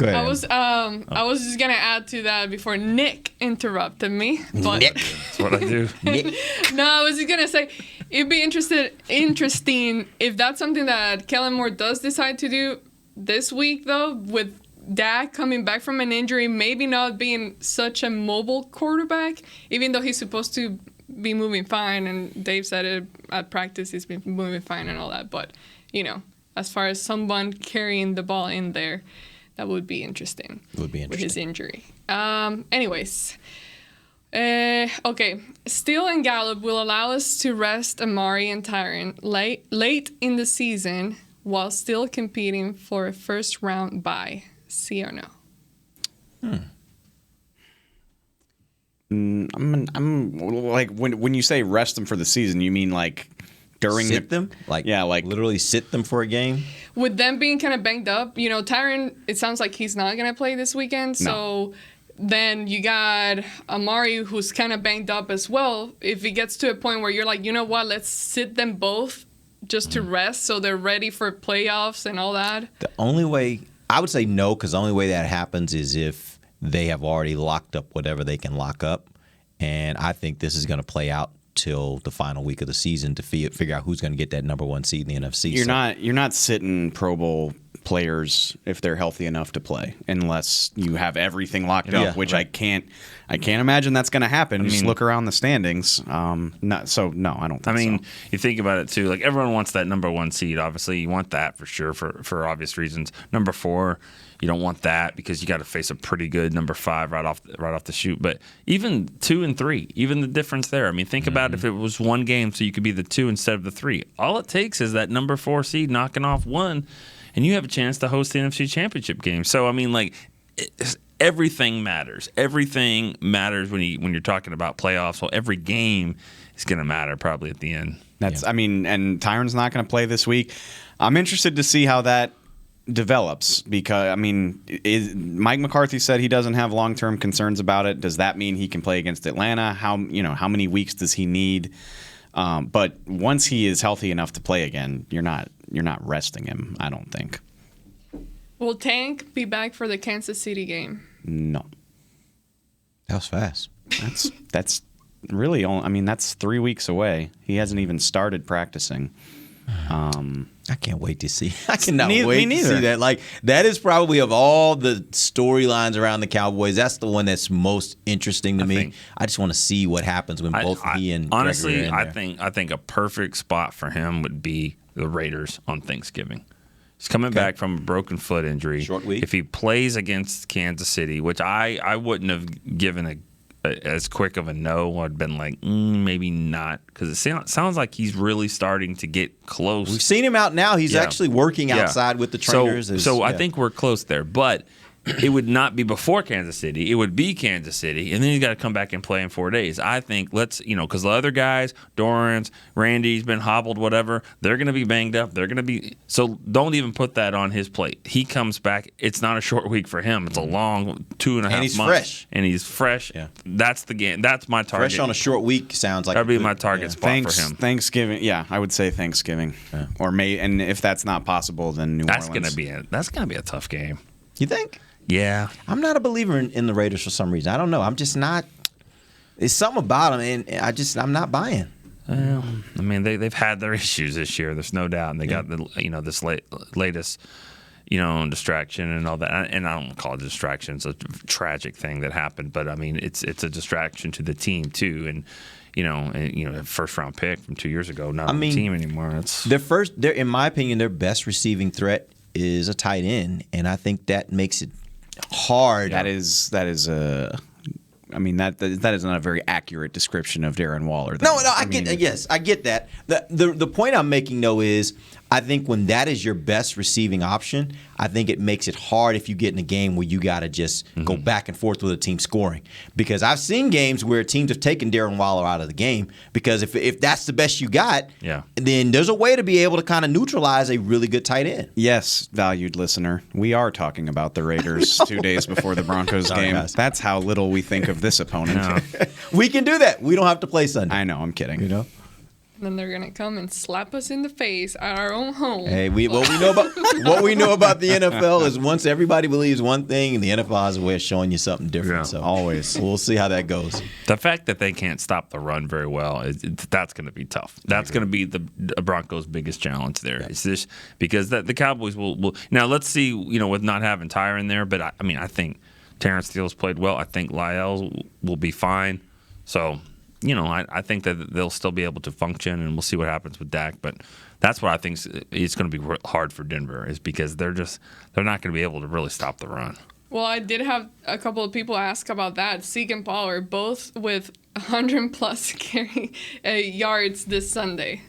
Go ahead. I was just gonna add to that before Nick interrupted me. But Nick, that's what I do. Nick. No, I was just gonna say it'd be interesting if that's something that Kellen Moore does decide to do this week, though, with Dak coming back from an injury, maybe not being such a mobile quarterback, even though he's supposed to be moving fine, and Dave said it at practice, he's been moving fine and all that. But, as far as someone carrying the ball in there, that would be interesting. With his injury. Anyways. Okay. Steele and Gallup will allow us to rest Amari and Tyron late in the season while still competing for a first-round bye. See or no? I'm like when you say rest them for the season, you mean like during them? Like literally sit them for a game? With them being kind of banged up, Tyron, it sounds like he's not going to play this weekend. So then you got Amari, who's kind of banged up as well. If it gets to a point where you're like, you know what, let's sit them both just to rest so they're ready for playoffs and all that. The only way, I would say no, because the only way that happens is if they have already locked up whatever they can lock up. And I think this is going to play out till the final week of the season to figure out who's going to get that number one seed in the NFC. You're not sitting Pro Bowl players if they're healthy enough to play unless you have everything locked up, which right. I can't imagine that's going to happen. Just look around the standings. No, I don't think so. You think about it too. Like everyone wants that number one seed. Obviously, you want that for sure for obvious reasons. Number 4, you don't want that because you got to face a pretty good number 5 right off the shoot. But even 2 and 3, even the difference there. I mean, think about if it was one game, so you could be the 2 instead of the 3. All it takes is that number 4 seed knocking off 1, and you have a chance to host the NFC Championship game. So I mean, like everything matters. Everything matters when you're talking about playoffs. So every game is going to matter probably at the end. I mean, and Tyron's not going to play this week. I'm interested to see how that develops because, I mean, Mike McCarthy said he doesn't have long-term concerns about it. Does that mean he can play against Atlanta? How many weeks does he need? But once he is healthy enough to play again, you're not resting him, I don't think. Will Tank be back for the Kansas City game? No. That was fast. That's really only, I mean, that's 3 weeks away. He hasn't even started practicing. I can't wait to see. I cannot wait to see that. Like, that is probably of all the storylines around the Cowboys, that's the one that's most interesting to me. I just want to see what happens when both he and honestly, Gregory are in there. I think a perfect spot for him would be the Raiders on Thanksgiving. He's coming back from a broken foot injury. Short week. If he plays against Kansas City, which I wouldn't have given as quick of a no, I'd been like, maybe not, because it sounds like he's really starting to get close. We've seen him out now. He's actually working outside with the trainers. So I think we're close there, but it would not be before Kansas City. It would be Kansas City, and then he's got to come back and play in 4 days. I think because the other guys, Dorrance, Randy's been hobbled, whatever, they're going to be banged up. They're going to be – so don't even put that on his plate. He comes back. It's not a short week for him. It's a long 2.5 months. And he's fresh. And he's fresh. Yeah. That's the game. That's my target. Fresh on a short week sounds like that'd be my target spot for him. Thanksgiving. Yeah, I would say Thanksgiving. Yeah. Or and if that's not possible, then New Orleans. That's gonna be a tough game. You think? Yeah. I'm not a believer in the Raiders for some reason. I don't know. I'm just not. There's something about them, and I'm not buying. Well, I mean, they've had their issues this year. There's no doubt, and they got this latest distraction and all that. And I don't call it a distraction. It's a tragic thing that happened, but I mean, it's a distraction to the team too. And first round pick from 2 years ago, not on the team anymore. It's in my opinion, their best receiving threat is a tight end, and I think that makes it hard. That is I mean, that is not a very accurate description of Darren Waller. No, I get that. The point I'm making though is I think when that is your best receiving option, I think it makes it hard if you get in a game where you got to just go back and forth with a team scoring. Because I've seen games where teams have taken Darren Waller out of the game because if that's the best you got, then there's a way to be able to kind of neutralize a really good tight end. Yes, valued listener, we are talking about the Raiders 2 days before the Broncos game. Guys. That's how little we think of this opponent. We can do that. We don't have to play Sunday. I know, I'm kidding. Then they're gonna come and slap us in the face at our own home. Hey, what we know about the NFL is once everybody believes one thing, the NFL has a way of showing you something different. So always, we'll see how that goes. The fact that they can't stop the run very well, that's going to be tough. That's going to be the Broncos' biggest challenge there. It's just because the Cowboys will. Now let's see, with not having Tyron there, but I think Terrence Steele's played well. I think Lyle will be fine. So. I think that they'll still be able to function, and we'll see what happens with Dak. But that's what I think is going to be hard for Denver, is because they're not going to be able to really stop the run. Well, I did have a couple of people ask about that. Zeke and Paul are both with 100+ carry yards this Sunday.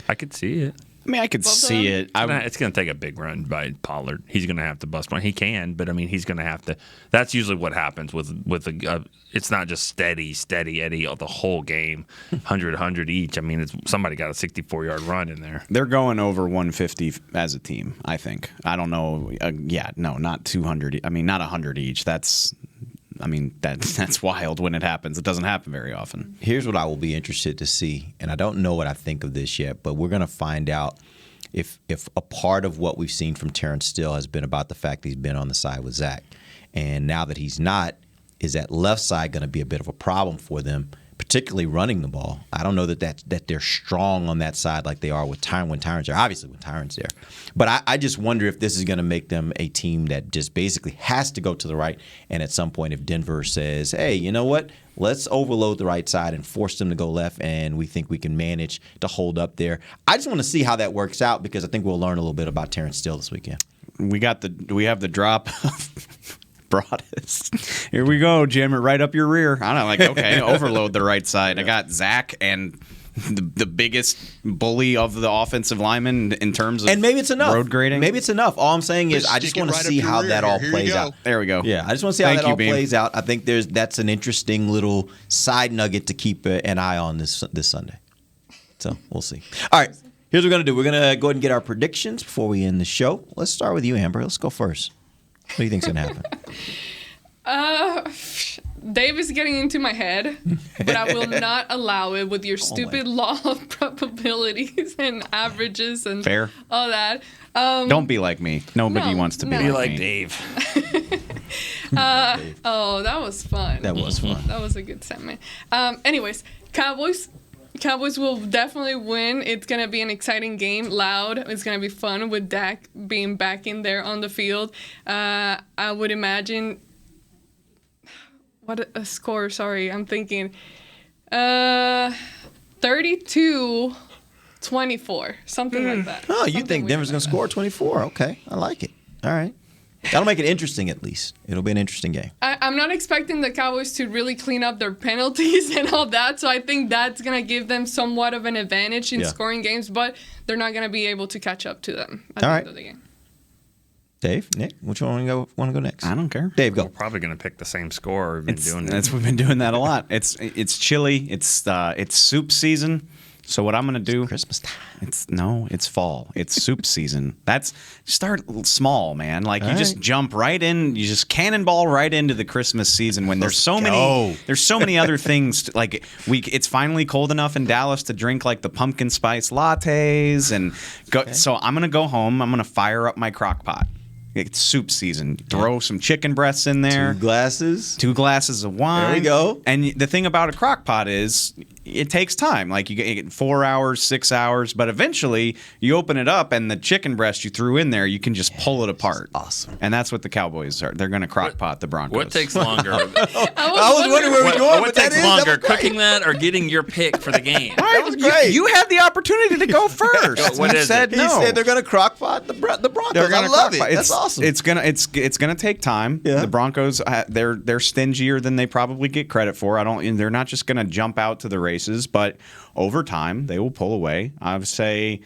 I could see it. I could see it. It's going to take a big run by Pollard. He's going to have to bust one. He can, but he's going to have to. That's usually what happens with it's not just steady Eddie the whole game, 100 each. Somebody got a 64-yard run in there. They're going over 150 as a team, I think. I don't know. Not 200. Not 100 each. That's wild when it happens. It doesn't happen very often. Here's what I will be interested to see, and I don't know what I think of this yet, but we're going to find out if a part of what we've seen from Terrence Steele has been about the fact that he's been on the side with Zach. And now that he's not, is that left side going to be a bit of a problem for them, particularly running the ball? I don't know that they're strong on that side like they are with Tyron when Tyron's there. Obviously, when Tyron's there. But I just wonder if this is going to make them a team that just basically has to go to the right. And at some point, if Denver says, hey, you know what? Let's overload the right side and force them to go left, and we think we can manage to hold up there. I just want to see how that works out, because I think we'll learn a little bit about Terrence Steele this weekend. We have the drop broadest. Here we go, Jim. Right up your rear. Okay, overload the right side. I got Zach and the biggest bully of the offensive linemen in terms of and maybe it's enough. Road grading. Maybe it's enough. All I'm saying is I just want to see how that all plays out. There we go. Yeah, I just want to see how that all plays out. I think that's an interesting little side nugget to keep an eye on this Sunday. So we'll see. All right, here's what we're going to do. We're going to go ahead and get our predictions before we end the show. Let's start with you, Amber. Let's go first. What do you think's going to happen? Dave is getting into my head, but I will not allow it with your stupid law of probabilities and averages and fair. All that. Don't be like me. Nobody wants to be like me. Dave. Oh, that was fun. That was fun. That was a good segment. Anyways, Cowboys will definitely win. It's going to be an exciting game, loud. It's going to be fun with Dak being back in there on the field. I would imagine... What a score, sorry. I'm thinking 32-24, something like that. Oh, you think Denver's going to score 24. Okay, I like it. All right. That'll make it interesting at least. It'll be an interesting game. I'm not expecting the Cowboys to really clean up their penalties and all that, so I think that's going to give them somewhat of an advantage in scoring games, but they're not going to be able to catch up to them at the end of the game. Dave, Nick, which one want to go next? I don't care. Dave, go. We're probably going to pick the same score. We've been doing that a lot. It's chilly. It's soup season. So what I'm going to do? Christmas time. It's fall. It's soup season. Start small, man. Just jump right in. You just cannonball right into the Christmas season when there's so many other things. It's finally cold enough in Dallas to drink the pumpkin spice lattes and go. Okay. So I'm going to go home. I'm going to fire up my crock pot. It's soup season. Throw some chicken breasts in there. 2 glasses. 2 glasses of wine. There we go. And the thing about a crock pot is it takes time. You get 4 hours, 6 hours, but eventually you open it up and the chicken breast you threw in there, you can just pull it apart. Awesome. And that's what the Cowboys are. They're going to crock pot the Broncos. What takes longer? I was wondering where we're going. What takes longer, cooking that or getting your pick for the game? That was great. You had the opportunity to go first. What is it? He said they're going to crock pot the Broncos. I love it. That's awesome. It's gonna take time. Yeah. The Broncos, they're stingier than they probably get credit for. They're not just gonna jump out to the races, but over time they will pull away. I would say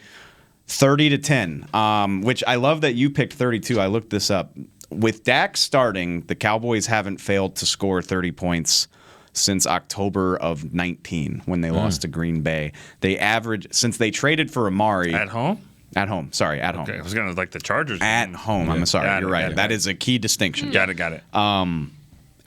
30-10. Which I love that you picked 32. I looked this up. With Dak starting, the Cowboys haven't failed to score 30 points since October of 19 when they lost to Green Bay. They averaged since they traded for Amari at home. At home. Sorry, at home. Okay, I was going to the Chargers. At home. I'm sorry. You're right. That is a key distinction. Got it.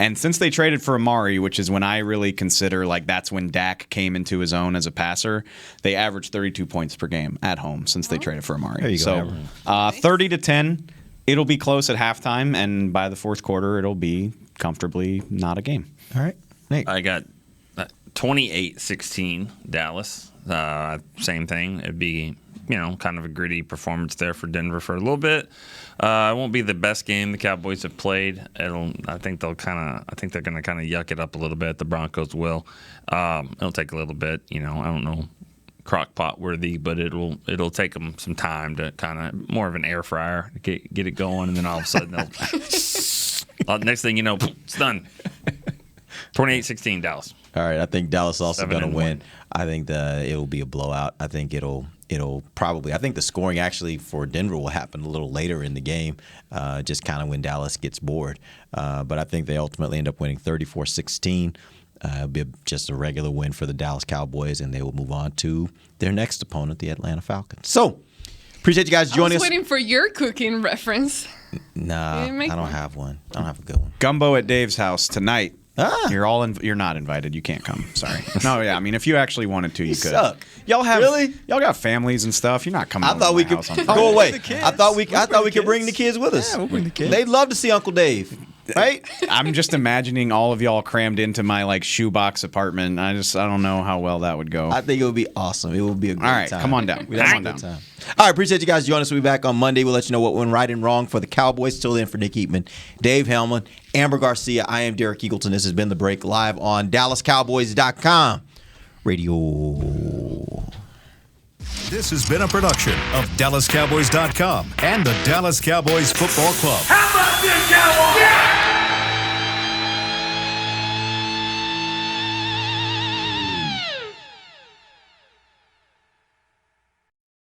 And since they traded for Amari, which is when I really consider like that's when Dak came into his own as a passer, they averaged 32 points per game at home since they traded for Amari. There you go. So 30-10, it'll be close at halftime, and by the fourth quarter, it'll be comfortably not a game. All right. Nate. I got 28-16 Dallas. Same thing. It'd be, kind of a gritty performance there for Denver for a little bit. It won't be the best game the Cowboys have played. I think they're going to kind of yuck it up a little bit. The Broncos will. It'll take a little bit. I don't know, crock-pot worthy, but it'll take them some time to kind of more of an air fryer to get it going, and then all of a sudden they'll next thing you know, it's done. 28-16 Dallas. All right, I think Dallas also going to 7-1. win. I think it'll be a blowout. I think it'll probably. I think the scoring actually for Denver will happen a little later in the game, just kind of when Dallas gets bored. But I think they ultimately end up winning 34-16. It'll be just a regular win for the Dallas Cowboys, and they will move on to their next opponent, the Atlanta Falcons. So, appreciate you guys joining us. I was waiting for your cooking reference. Nah, I don't have one. I don't have a good one. Gumbo at Dave's house tonight. You're not invited. You can't come. Sorry. No, yeah. I mean, if you actually wanted to, you could. Suck. Y'all got families and stuff. You're not coming. I thought we could go away. I thought we could bring the kids with us. Yeah, we'll bring the kids. They'd love to see Uncle Dave. Right? I'm just imagining all of y'all crammed into my like shoebox apartment. I don't know how well that would go. I think it would be awesome. It would be a great time. All right, come on down. Come on down. All right, appreciate you guys joining us. We'll be back on Monday. We'll let you know what went right and wrong for the Cowboys. Till then, for Nick Eatman, Dave Hellman, Amber Garcia, I am Derek Eagleton. This has been The Break live on DallasCowboys.com radio. This has been a production of DallasCowboys.com and the Dallas Cowboys Football Club. How about this, Cowboys? Yeah!